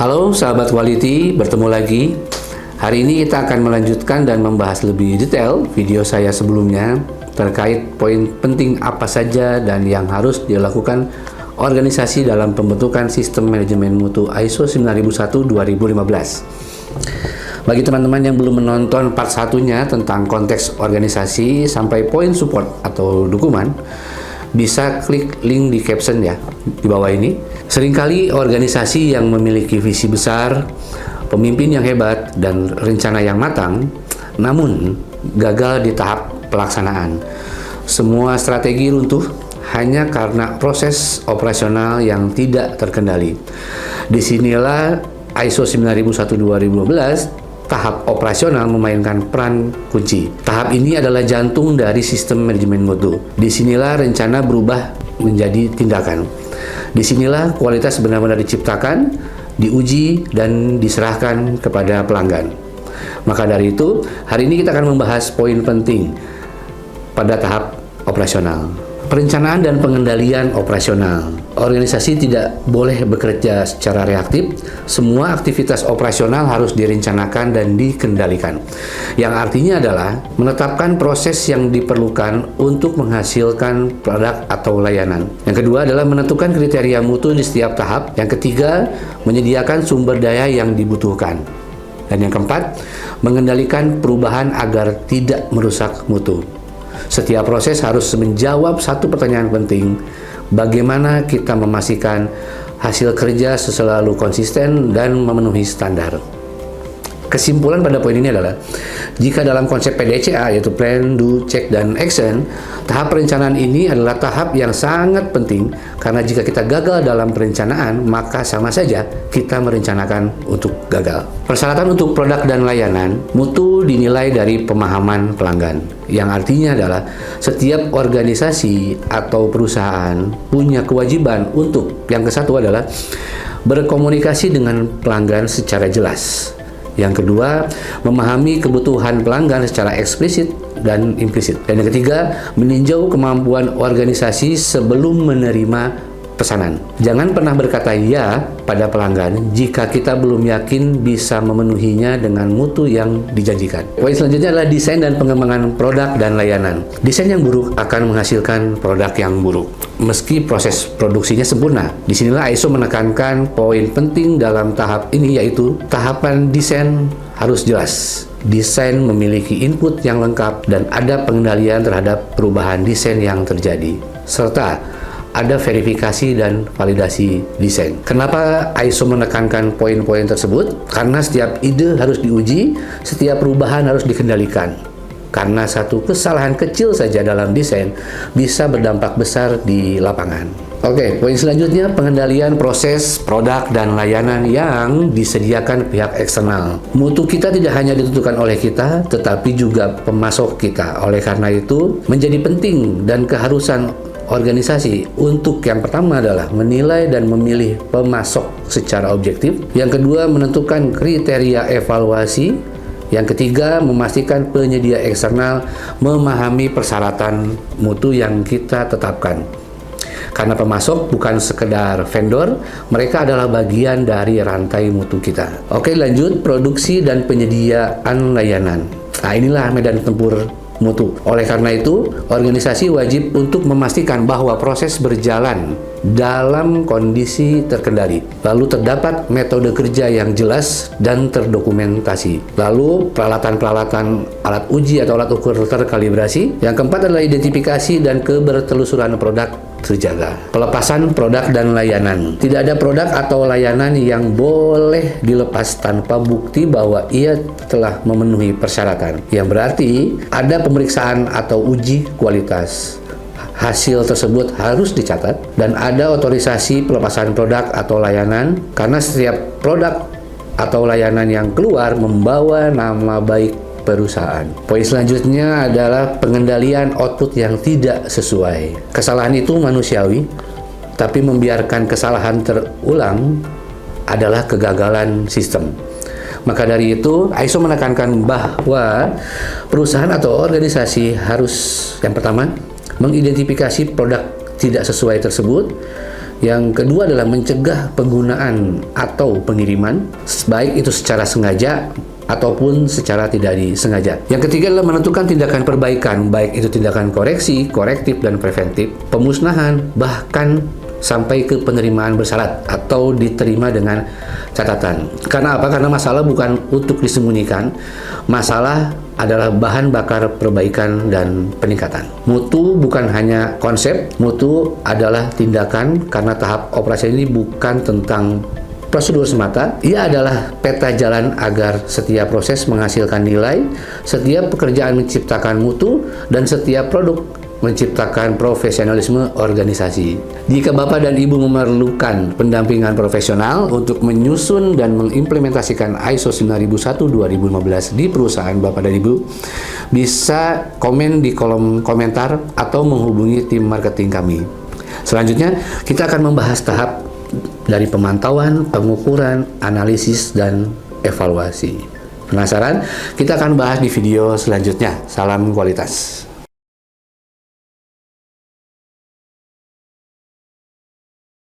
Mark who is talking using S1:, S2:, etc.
S1: Halo sahabat quality, bertemu lagi. Hari ini kita akan melanjutkan dan membahas lebih detail video saya sebelumnya terkait poin penting apa saja dan yang harus dilakukan organisasi dalam pembentukan sistem manajemen mutu ISO 9001-2015. Bagi teman-teman yang belum menonton part satunya tentang konteks organisasi sampai poin support atau dukungan, bisa klik link di caption ya, di bawah ini. Seringkali organisasi yang memiliki visi besar, pemimpin yang hebat, dan rencana yang matang, namun gagal di tahap pelaksanaan. Semua strategi runtuh hanya karena proses operasional yang tidak terkendali. Disinilah ISO 9001-2015 tahap operasional memainkan peran kunci. Tahap ini adalah jantung dari sistem manajemen mutu. Disinilah rencana berubah menjadi tindakan. Disinilah kualitas benar-benar diciptakan, diuji, dan diserahkan kepada pelanggan. Maka dari itu, hari ini kita akan membahas poin penting pada tahap operasional. Perencanaan dan pengendalian operasional. Organisasi tidak boleh bekerja secara reaktif. Semua aktivitas operasional harus direncanakan dan dikendalikan. Yang artinya adalah menetapkan proses yang diperlukan untuk menghasilkan produk atau layanan. Yang kedua adalah menentukan kriteria mutu di setiap tahap. Yang ketiga, menyediakan sumber daya yang dibutuhkan. Dan yang keempat, mengendalikan perubahan agar tidak merusak mutu. Setiap proses harus menjawab satu pertanyaan penting: bagaimana kita memastikan hasil kerja selalu konsisten dan memenuhi standar. Kesimpulan pada poin ini adalah, jika dalam konsep PDCA yaitu Plan, Do, Check, dan Action, tahap perencanaan ini adalah tahap yang sangat penting karena jika kita gagal dalam perencanaan, maka sama saja kita merencanakan untuk gagal. Persyaratan untuk produk dan layanan, mutu dinilai dari pemahaman pelanggan, yang artinya adalah setiap organisasi atau perusahaan punya kewajiban untuk, yang kesatu adalah berkomunikasi dengan pelanggan secara jelas. Yang kedua, memahami kebutuhan pelanggan secara eksplisit dan implisit. Dan yang ketiga, meninjau kemampuan organisasi sebelum menerima pesanan. Jangan pernah berkata ya pada pelanggan jika kita belum yakin bisa memenuhinya dengan mutu yang dijanjikan. Poin selanjutnya adalah desain dan pengembangan produk dan layanan. Desain yang buruk akan menghasilkan produk yang buruk, meski proses produksinya sempurna. Disinilah ISO menekankan poin penting dalam tahap ini, yaitu tahapan desain harus jelas. Desain memiliki input yang lengkap dan ada pengendalian terhadap perubahan desain yang terjadi, serta ada verifikasi dan validasi desain. Kenapa ISO menekankan poin-poin tersebut? Karena setiap ide harus diuji, setiap perubahan harus dikendalikan. Karena satu kesalahan kecil saja dalam desain bisa berdampak besar di lapangan. Oke, poin selanjutnya pengendalian proses, produk, dan layanan yang disediakan pihak eksternal. Mutu kita tidak hanya ditentukan oleh kita, tetapi juga pemasok kita. Oleh karena itu, menjadi penting dan keharusan organisasi untuk yang pertama adalah menilai dan memilih pemasok secara objektif. Yang kedua, menentukan kriteria evaluasi. Yang ketiga, memastikan penyedia eksternal memahami persyaratan mutu yang kita tetapkan. Karena pemasok bukan sekedar vendor, mereka adalah bagian dari rantai mutu kita. Oke, lanjut, produksi dan penyediaan layanan. Nah, inilah medan tempur mutu. Oleh karena itu, organisasi wajib untuk memastikan bahwa proses berjalan dalam kondisi terkendali. Lalu terdapat metode kerja yang jelas dan terdokumentasi. Lalu peralatan-peralatan alat uji atau alat ukur terkalibrasi. Yang keempat adalah identifikasi dan kebertelusuran produk terjaga. Pelepasan produk dan layanan. Tidak ada produk atau layanan yang boleh dilepas tanpa bukti bahwa ia telah memenuhi persyaratan. Yang berarti ada pemeriksaan atau uji kualitas. Hasil tersebut harus dicatat dan ada otorisasi pelepasan produk atau layanan, karena setiap produk atau layanan yang keluar membawa nama baik perusahaan. Poin selanjutnya adalah pengendalian output yang tidak sesuai. Kesalahan itu manusiawi, tapi membiarkan kesalahan terulang adalah kegagalan sistem. Maka dari itu, ISO menekankan bahwa perusahaan atau organisasi harus, yang pertama, mengidentifikasi produk tidak sesuai tersebut. Yang kedua adalah mencegah penggunaan atau pengiriman, baik itu secara sengaja ataupun secara tidak disengaja. Yang ketiga adalah menentukan tindakan perbaikan, baik itu tindakan koreksi, korektif, dan preventif, pemusnahan, bahkan sampai ke penerimaan bersyarat atau diterima dengan catatan. Karena apa? Karena masalah bukan untuk disembunyikan, masalah adalah bahan bakar perbaikan dan peningkatan. Mutu bukan hanya konsep, mutu adalah tindakan, karena tahap operasi ini bukan tentang prosedur semata, ia adalah peta jalan agar setiap proses menghasilkan nilai, setiap pekerjaan menciptakan mutu, dan setiap produk menciptakan profesionalisme organisasi. Jika Bapak dan Ibu memerlukan pendampingan profesional untuk menyusun dan mengimplementasikan ISO 9001-2015 di perusahaan Bapak dan Ibu, bisa komen di kolom komentar atau menghubungi tim marketing kami. Selanjutnya, kita akan membahas tahap dari pemantauan, pengukuran, analisis, dan evaluasi. Penasaran? Kita akan bahas di video selanjutnya. Salam kualitas.